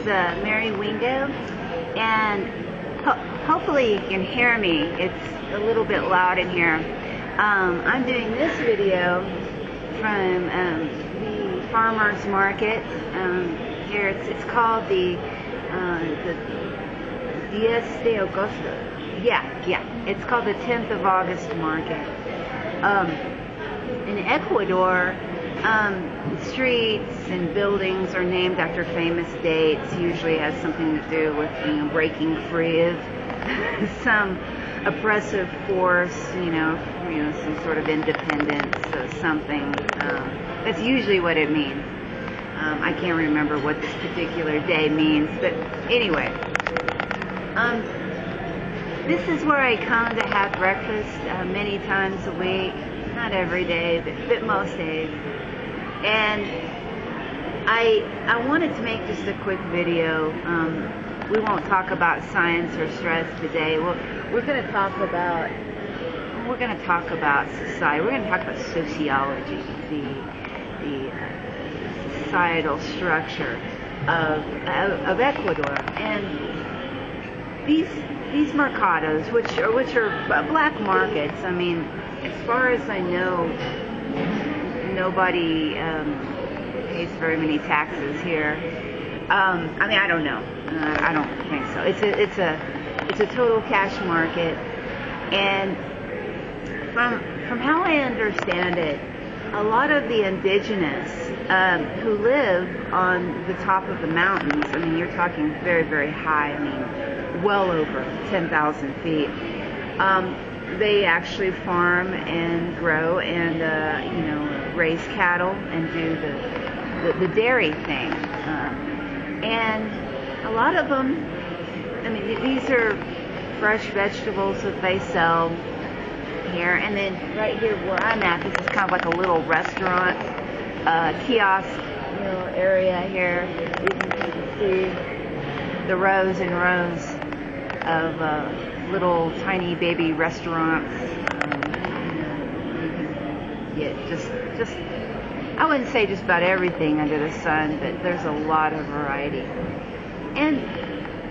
Mary Wingo, and hopefully you can hear me. It's a little bit loud in here. I'm doing this video from the farmers market here. It's called the Diez de Agosto. Yeah. It's called the 10th of August market. In Ecuador, streets and buildings are named after famous dates. Usually has something to do with breaking free of some oppressive force, some sort of independence or something. That's usually what it means. I can't remember what this particular day means, but anyway. This is where I come to have breakfast many times a week. Not every day, but most days. And I wanted to make just a quick video. We won't talk about science or stress today. We're going to talk about society. We're going to talk about sociology, the societal structure of Ecuador, and these mercados, which are black markets. I mean, as far as I know, nobody pays very many taxes here. I don't know. I don't think so. It's a total cash market, and from how I understand it, a lot of the indigenous who live on the top of the mountains. I mean, you're talking very, very high. I mean, well over 10,000 feet. They actually farm and grow and raise cattle and do the dairy thing. And a lot of them, I mean, these are fresh vegetables that they sell here. And then right here where I'm at, this is kind of like a little restaurant, kiosk, area here. You can see the rows and rows of little tiny baby restaurants. You can get just I wouldn't say just about everything under the sun, but there's a lot of variety. And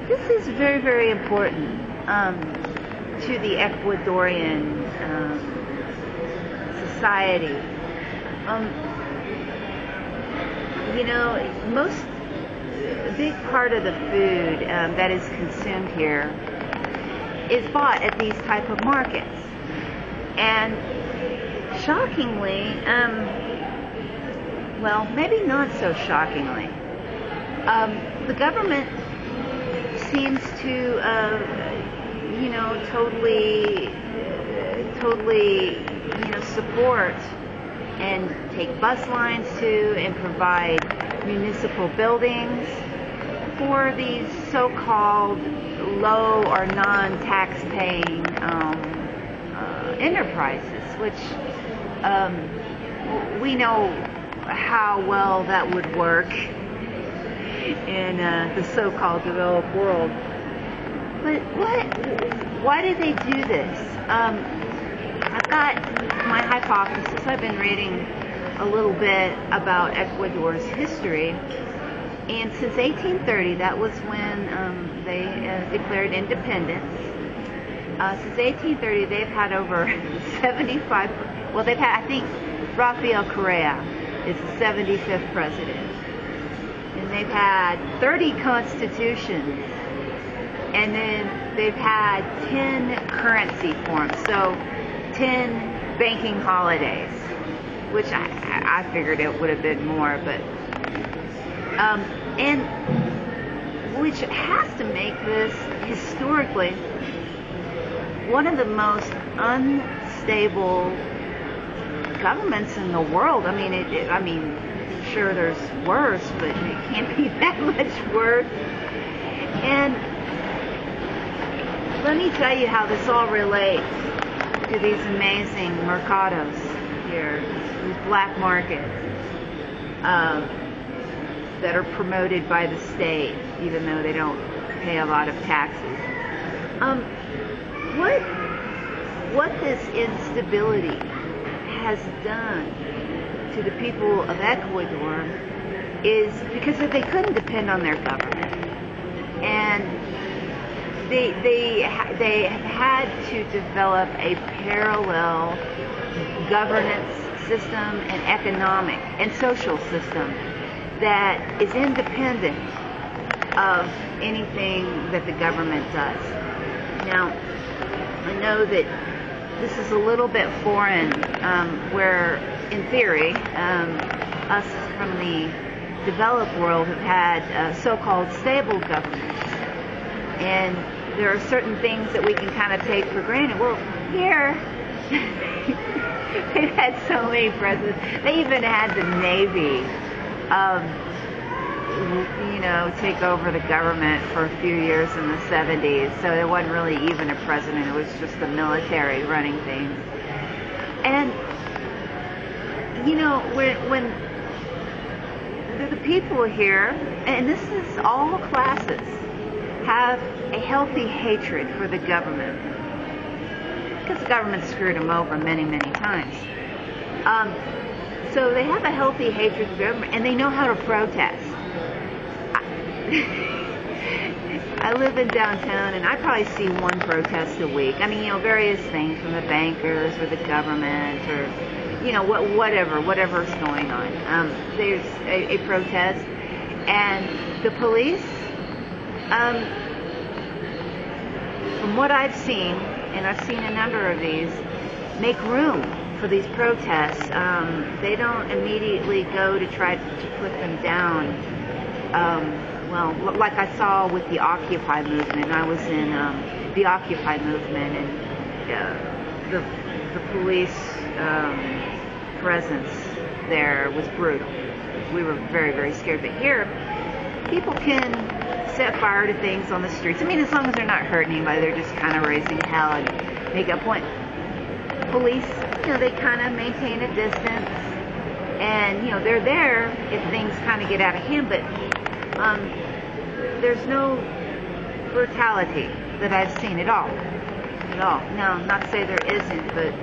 this is very, very important to the Ecuadorian society. A big part of the food that is consumed here is bought at these type of markets. And shockingly, well, maybe not so shockingly, the government seems to, totally, support and take bus lines to and provide municipal buildings for these so-called low or non-tax-paying enterprises, which we know how well that would work in the so-called developed world. But why do they do this? I've got my hypothesis. I've been reading a little bit about Ecuador's history, and since 1830, that was when they declared independence. Since 1830, they've had over 75. Well, they've had, I think, Rafael Correa is the 75th president, and they've had 30 constitutions, and then they've had 10 currency forms, so 10 banking holidays, which I figured it would have been more, but and which has to make this historically one of the most unstable governments in the world. I mean, sure there's worse, but it can't be that much worse. And let me tell you how this all relates to these amazing mercados here, these black markets that are promoted by the state, even though they don't pay a lot of taxes. What this instability has done to the people of Ecuador is because they couldn't depend on their government. and they had to develop a parallel governance system and economic and social system that is independent of anything that the government does. Now, I know that this is a little bit foreign, where, in theory, us from the developed world have had so-called stable governments. And there are certain things that we can kind of take for granted. Well, here, they've had so many presidents. They even had the Navy, take over the government for a few years in the 70s. So there wasn't really even a president. It was just the military running things. And, when the people here, and this is all classes, have a healthy hatred for the government, because the government screwed them over many, many times. So they have a healthy hatred for the government, and they know how to protest. I live in downtown, and I probably see one protest a week. I mean, various things from the bankers or the government or, whatever's going on. There's a protest, and the police, from what I've seen, and I've seen a number of these, make room for these protests. They don't immediately go to try to put them down. Like I saw with the Occupy movement. I was in the Occupy movement, and the police presence there was brutal. We were very, very scared. But here, people can set fire to things on the streets. I mean, as long as they're not hurting anybody, they're just kind of raising hell and make a point. Police, they kind of maintain a distance, and they're there if things kind of get out of hand. But there's no brutality that I've seen at all. Now, not to say there isn't, but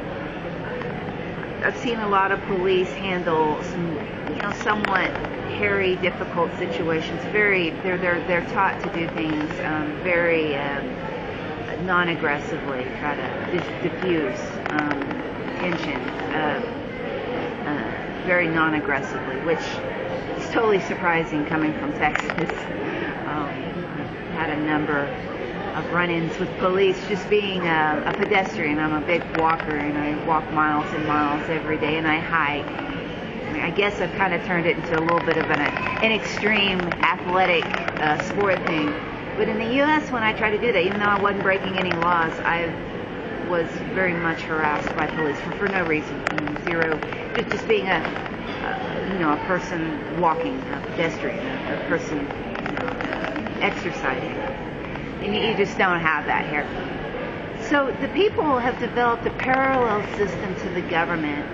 I've seen a lot of police handle some, somewhat hairy, difficult situations. They're taught to do things very non-aggressively, try to diffuse tensions very non-aggressively, which is totally surprising coming from Texas. Had a number of run-ins with police just being a pedestrian. I'm a big walker, and I walk miles and miles every day, and I hike. I guess I've kind of turned it into a little bit of an extreme athletic sport thing. But in the U.S., when I tried to do that, even though I wasn't breaking any laws, I was very much harassed by police for no reason, zero. Just being a person walking, a pedestrian, a person exercising. And you just don't have that here. So the people have developed a parallel system to the government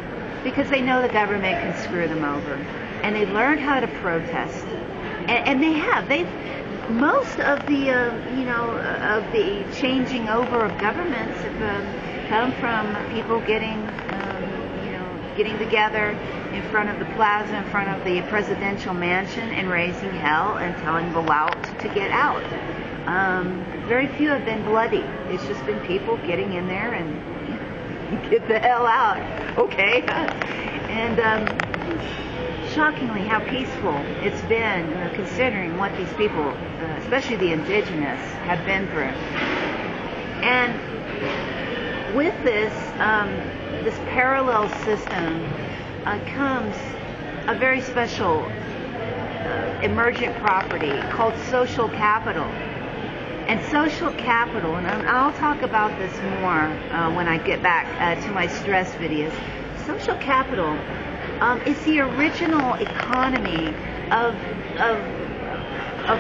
because they know the government can screw them over. And they learned how to protest. And they have. Most of the, of the changing over of governments have come from people getting together in front of the plaza, in front of the presidential mansion, and raising hell and telling the lout to get out. Very few have been bloody. It's just been people getting in there and get the hell out. Okay. And shockingly how peaceful it's been, considering what these people, especially the indigenous, have been through. And with this parallel system comes a very special emergent property called social capital. And social capital, and I'll talk about this more when I get back to my stress videos. Social capital is the original economy of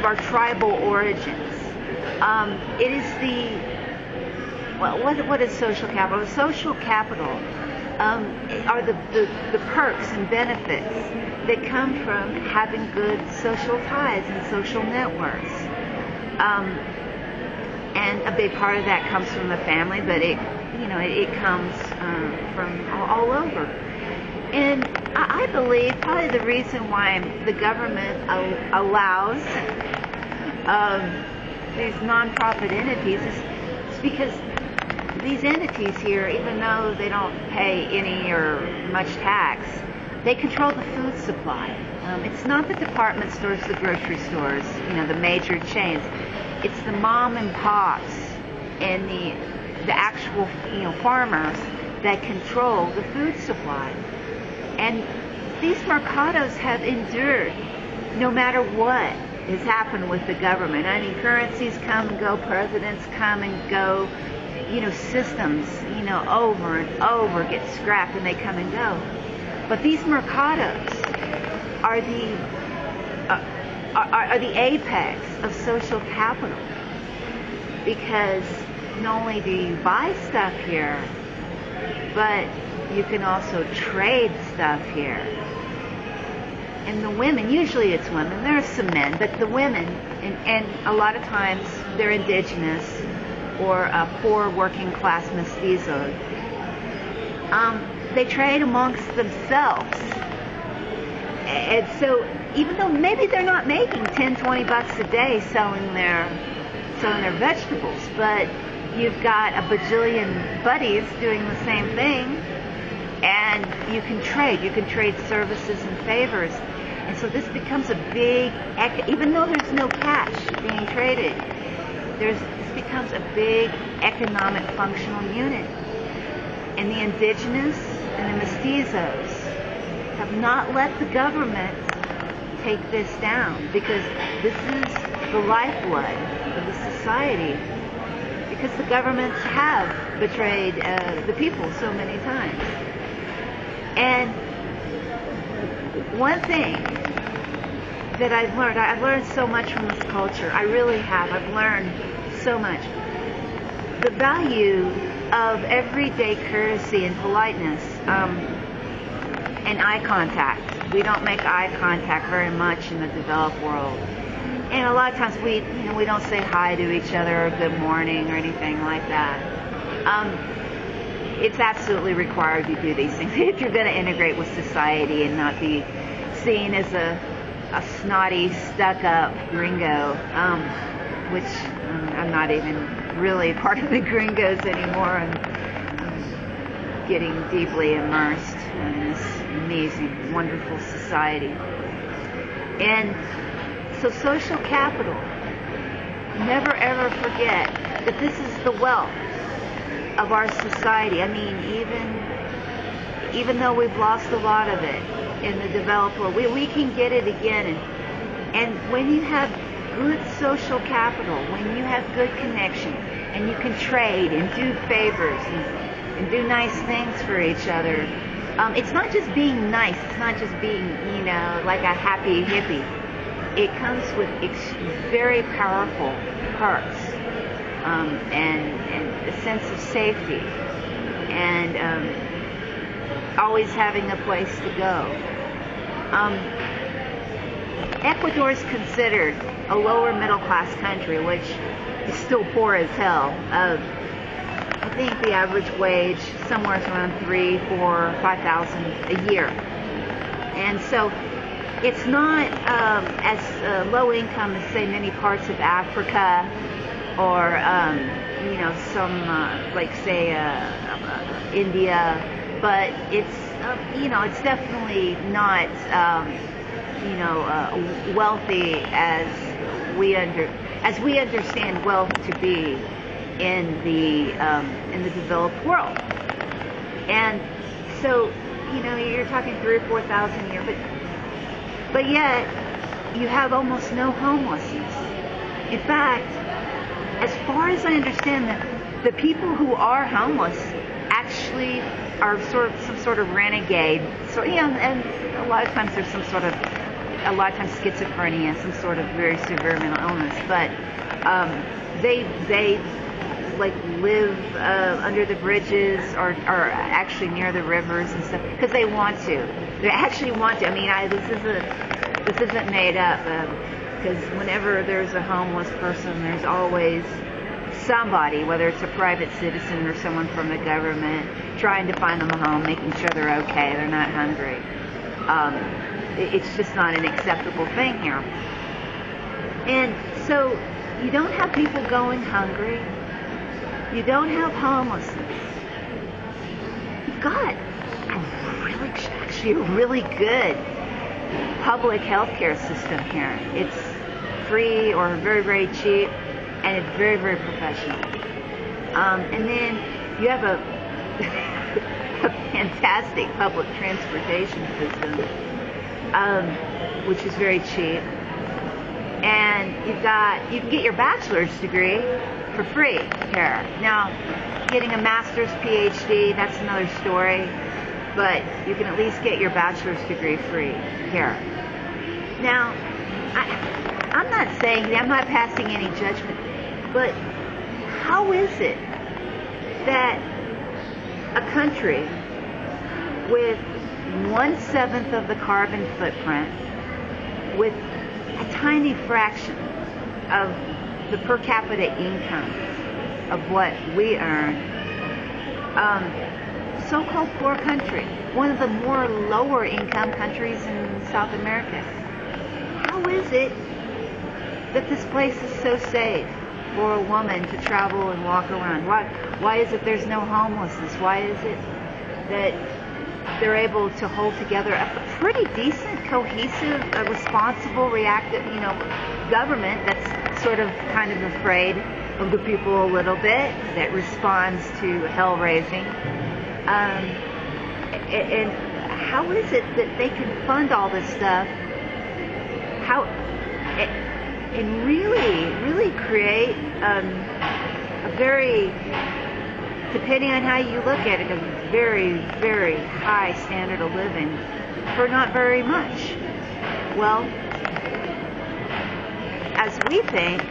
our tribal origins. It is what is social capital? Social capital are the perks and benefits that come from having good social ties and social networks. And a big part of that comes from the family, but it comes from all over. And I believe probably the reason why the government allows these nonprofit entities is because these entities here, even though they don't pay any or much tax, they control the food supply. It's not the department stores, the grocery stores, the major chains. It's the mom and pops and the actual, farmers that control the food supply. And these mercados have endured no matter what has happened with the government. I mean, currencies come and go, presidents come and go, systems, over and over get scrapped and they come and go. But these mercados are the apex of social capital, because not only do you buy stuff here, but you can also trade stuff here. And the women, usually it's women, there are some men, but the women, and a lot of times they're indigenous or poor working class mestizos, they trade amongst themselves. And so even though maybe they're not making 10, 20 bucks a day selling their vegetables, but you've got a bajillion buddies doing the same thing, and you can trade services and favors. And so this becomes a big, even though there's no cash being traded, this becomes a big economic functional unit. And the indigenous and the mestizos have not let the government take this down, because this is the lifeblood of the society, because the governments have betrayed the people so many times. And one thing that I've learned so much from this culture. I really have. I've learned so much. The value of everyday courtesy and politeness, and eye contact. We don't make eye contact very much in the developed world. And a lot of times we don't say hi to each other or good morning or anything like that. It's absolutely required to do these things if you're going to integrate with society and not be seen as a snotty, stuck-up gringo, which I'm not even really part of the gringos anymore. I'm getting deeply immersed in this amazing, wonderful society. And so social capital, never ever forget that this is the wealth of our society. I mean, even though we've lost a lot of it in the developed world, we can get it again. And when you have good social capital, when you have good connection, and you can trade and do favors and do nice things for each other, it's not just being nice. It's not just being, like a happy hippie. It comes with very powerful perks, and a sense of safety, and always having a place to go. Ecuador is considered a lower middle class country, which is still poor as hell. I think the average wage somewhere around $3,000, $4,000, $5,000 a year, and so it's not as low income as, say, many parts of Africa, or some like, say, India, but it's it's definitely not wealthy as we understand wealth to be in the developed world. And so you're talking 3,000 or 4,000 a year, but yet you have almost no homelessness. In fact, as far as I understand, the people who are homeless actually are some sort of renegade. So and a lot of times there's schizophrenia, some sort of very severe mental illness. But they like live under the bridges or actually near the rivers and stuff because they want to. They actually want to. I mean, this isn't made up. Because whenever there's a homeless person, there's always somebody, whether it's a private citizen or someone from the government, trying to find them a home, making sure they're okay, they're not hungry. It's just not an acceptable thing here. And so You don't have people going hungry. You don't have homelessness. You've got actually a really good public health care system here. It's free or very, very cheap, and it's very, very professional. And then you have a fantastic public transportation system, which is very cheap. And you can get your bachelor's degree for free here. Now, getting a master's PhD, that's another story, but you can at least get your bachelor's degree free here. Now, I'm not saying, I'm not passing any judgment, but how is it that a country with 1/7 of the carbon footprint, with a tiny fraction of the per capita income of what we earn, so-called poor country, one of the more lower income countries in South America, how is it that this place is so safe for a woman to travel and walk around? Why is it there's no homelessness? Why is it that they're able to hold together a pretty decent, cohesive, responsible, reactive, government that's sort of kind of afraid of the people a little bit, that responds to hell raising? And how is it that they can fund all this stuff? And really create a very, depending on how you look at it, a very, very high standard of living for not very much. Well, as we think,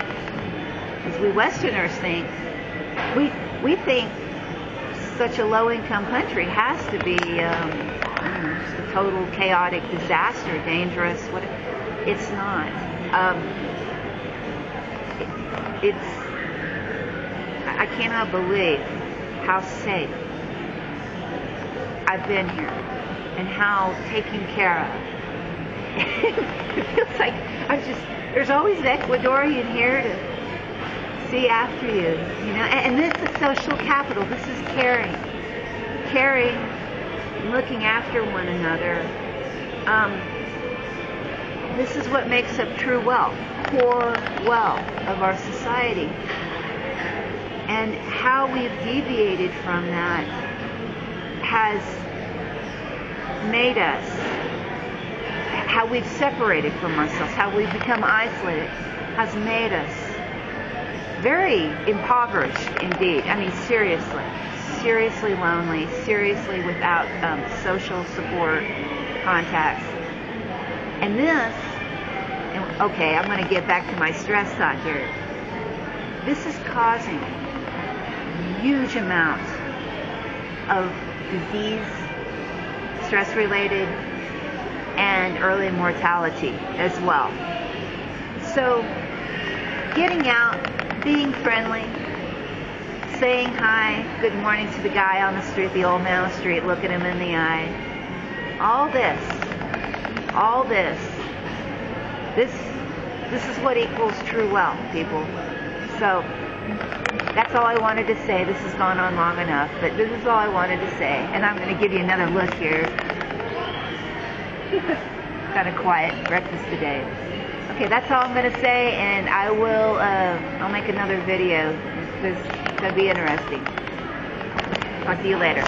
as we Westerners think, we think such a low-income country has to be just a total chaotic disaster, dangerous. It's not. I cannot believe how safe I've been here and how taken care of. It feels like there's always an Ecuadorian here to see after you, and this is social capital. This is caring, looking after one another. This is what makes up true wealth, core wealth of our society. And how we've deviated from that has made us, how we've separated from ourselves, how we've become isolated, has made us very impoverished indeed. I mean, seriously lonely, seriously without social support, contacts. And okay, I'm going to get back to my stress thought here. This is causing huge amounts of disease, stress-related, and early mortality as well. So, getting out, being friendly, saying hi, good morning to the guy on the street, the old man on the street, looking him in the eye. All this, this is what equals true wealth, people. So, that's all I wanted to say. This has gone on long enough, but this is all I wanted to say. And I'm going to give you another look here. Kind of quiet breakfast today. Okay, that's all I'm going to say, and I'll make another video. It's going to be interesting. Talk to you later.